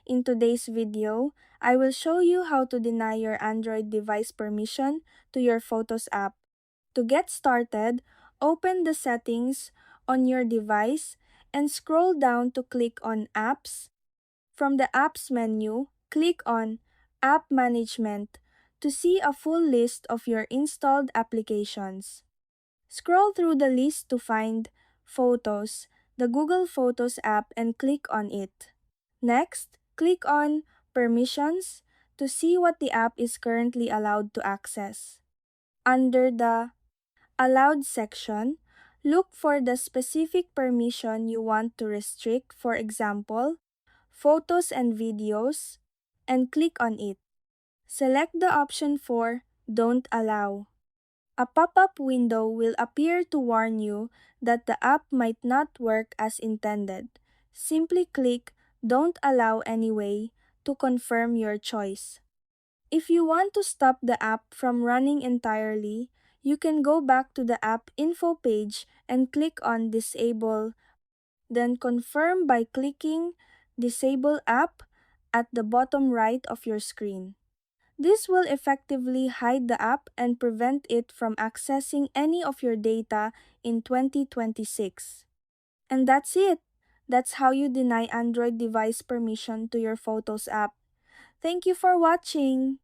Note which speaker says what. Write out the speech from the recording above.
Speaker 1: In today's video, I will show you how to deny your Android device permission to your Photos app. To get started, open the settings on your device and scroll down to click on Apps. From the Apps menu, click on App Management to see a full list of your installed applications. Scroll through the list to find Photos, the Google Photos app, and click on it. Next, click on Permissions to see what the app is currently allowed to access. Under the Allowed section, look for the specific permission you want to restrict, for example, photos and videos, and click on it. Select the option for Don't Allow. A pop-up window will appear to warn you that the app might not work as intended. Simply click Don't Allow anyway to confirm your choice. If you want to stop the app from running entirely, you can go back to the app info page and click on Disable, then confirm by clicking Disable App at the bottom right of your screen. This will effectively hide the app and prevent it from accessing any of your data in 2026. And that's it. That's how you deny Android device permission to your Photos app. Thank you for watching.